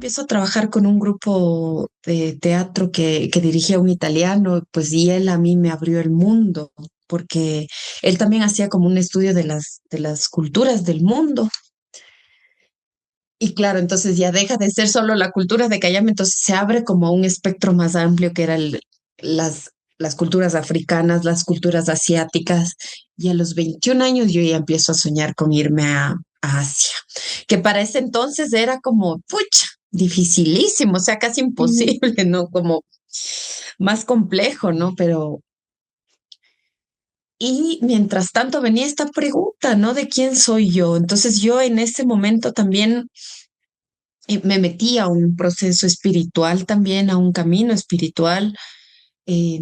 empiezo a trabajar con un grupo de teatro que dirigía un italiano, pues y él a mí me abrió el mundo, porque él también hacía como un estudio de las culturas del mundo. Y claro, entonces ya deja de ser solo la cultura de Cayame, entonces se abre como un espectro más amplio que era las culturas africanas, las culturas asiáticas. Y a los 21 años yo ya empiezo a soñar con irme a Asia, que para ese entonces era como, pucha, dificilísimo, o sea, casi Ujú. imposible, ¿no? Como más complejo, ¿no? Pero, y mientras tanto venía esta pregunta, ¿no? ¿De quién soy yo? Entonces yo en ese momento también me metí a un proceso espiritual también, a un camino espiritual eh,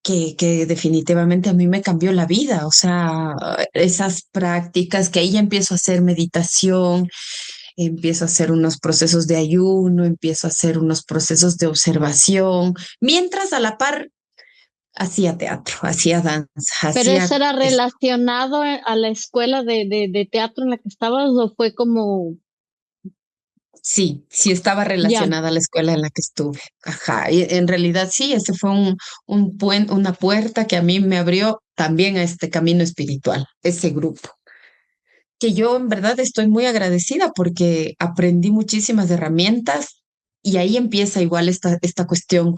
que definitivamente a mí me cambió la vida. O sea, esas prácticas que ahí ya empiezo a hacer meditación, empiezo a hacer unos procesos de ayuno, empiezo a hacer unos procesos de observación, mientras a la par hacía teatro, hacía danza, ¿Pero eso hacía... era relacionado a la escuela de teatro en la que estabas o fue como, Sí, sí estaba ya, relacionada a la escuela en la que estuve. Ajá, y en realidad sí, ese fue una puerta que a mí me abrió también a este camino espiritual, ese grupo, que yo en verdad estoy muy agradecida porque aprendí muchísimas herramientas y ahí empieza igual esta cuestión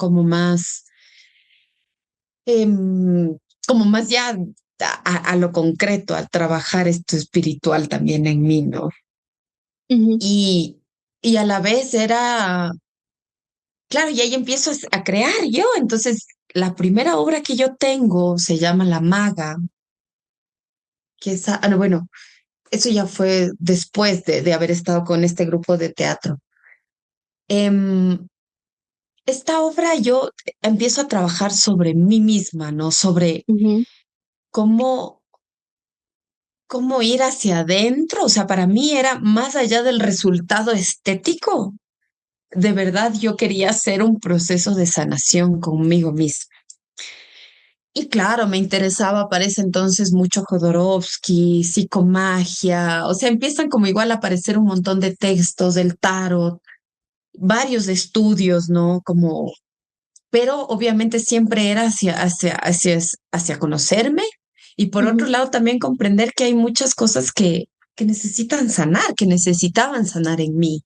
em, como más ya a lo concreto, a trabajar esto espiritual también en mí, ¿no? ujú, Y, y a la vez era claro, y ahí empiezo a crear yo. Entonces, la primera obra que yo tengo se llama La Maga, que es, no, bueno, eso ya fue después de haber estado con este grupo de teatro. Em, esta obra yo empiezo a trabajar sobre mí misma, ¿no? Sobre ujú. cómo, cómo ir hacia adentro. O sea, para mí era más allá del resultado estético. De verdad, yo quería hacer un proceso de sanación conmigo misma. Y claro, me interesaba para ese entonces mucho Jodorowsky, psicomagia, o sea, empiezan como igual a aparecer un montón de textos del tarot, varios estudios, ¿no? Como, pero obviamente siempre era hacia conocerme y por otro Ujú, lado también comprender que hay muchas cosas que necesitan sanar, que necesitaban sanar en mí.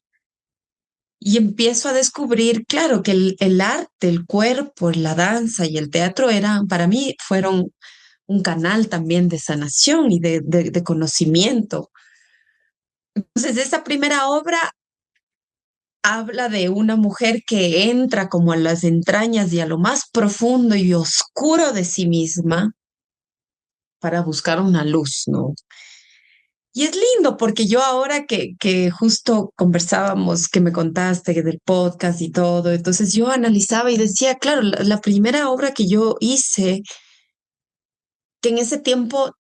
Y empiezo a descubrir, claro, que el arte, el cuerpo, la danza y el teatro eran, para mí, fueron un canal también de sanación y de conocimiento. Entonces, esa primera obra habla de una mujer que entra como a las entrañas y a lo más profundo y oscuro de sí misma para buscar una luz, ¿no? Y es lindo porque yo ahora que justo conversábamos, que me contaste del podcast y todo, entonces yo analizaba y decía, claro, la primera obra que yo hice, que en ese tiempo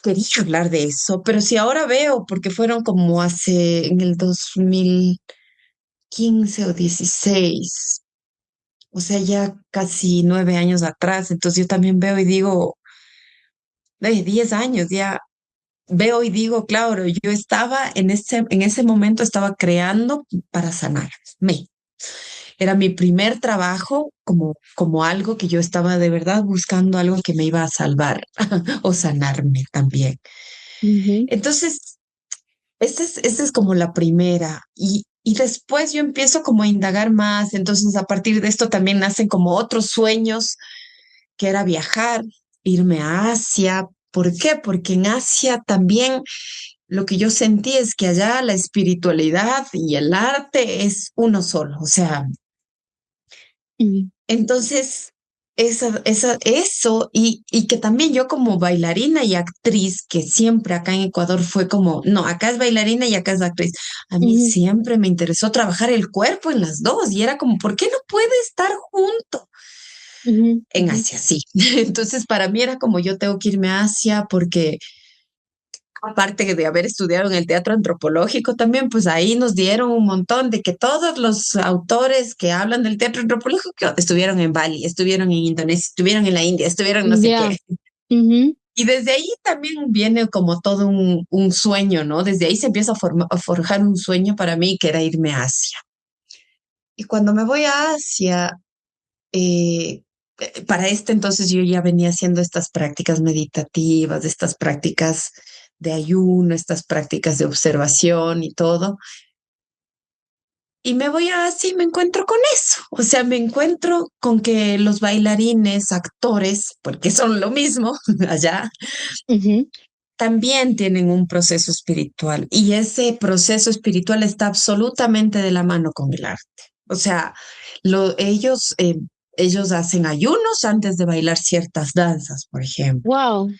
quería hablar de eso, pero si ahora veo, porque fueron como hace en el 2015 o 16, o sea, ya casi 9 años atrás, entonces yo también veo y digo, 10 años ya. Veo y digo, claro, yo estaba en ese momento estaba creando para sanarme. Era mi primer trabajo como algo que yo estaba de verdad buscando algo que me iba a salvar o sanarme también. ujú. Entonces, esa es como la primera. Y después yo empiezo como a indagar más. Entonces, a partir de esto también nacen como otros sueños, que era viajar, irme a Asia. ¿Por qué? Porque en Asia también lo que yo sentí es que allá la espiritualidad y el arte es uno solo. O sea, Ujú, entonces, eso, y que también yo como bailarina y actriz, que siempre acá en Ecuador fue como, no, acá es bailarina y acá es actriz. A mí ujú, siempre me interesó trabajar el cuerpo en las dos y era como, ¿por qué no puede estar junto? ujú, En Asia, sí. Entonces, para mí era como yo tengo que irme a Asia porque aparte de haber estudiado en el teatro antropológico también, pues ahí nos dieron un montón de que todos los autores que hablan del teatro antropológico estuvieron en Bali, estuvieron en Indonesia, estuvieron en la India, estuvieron no sé ya, qué. ujú, Y desde ahí también viene como todo un sueño, ¿no? Desde ahí se empieza a forjar un sueño para mí que era irme a Asia. Y cuando me voy a Asia, eh, para este entonces yo ya venía haciendo estas prácticas meditativas, estas prácticas de ayuno, estas prácticas de observación y todo. Y me voy a Asia y me encuentro con eso. O sea, me encuentro con que los bailarines, actores, porque son lo mismo allá, Ujú. también tienen un proceso espiritual y ese proceso espiritual está absolutamente de la mano con el arte. O sea, ellos hacen ayunos antes de bailar ciertas danzas, por ejemplo. Wow.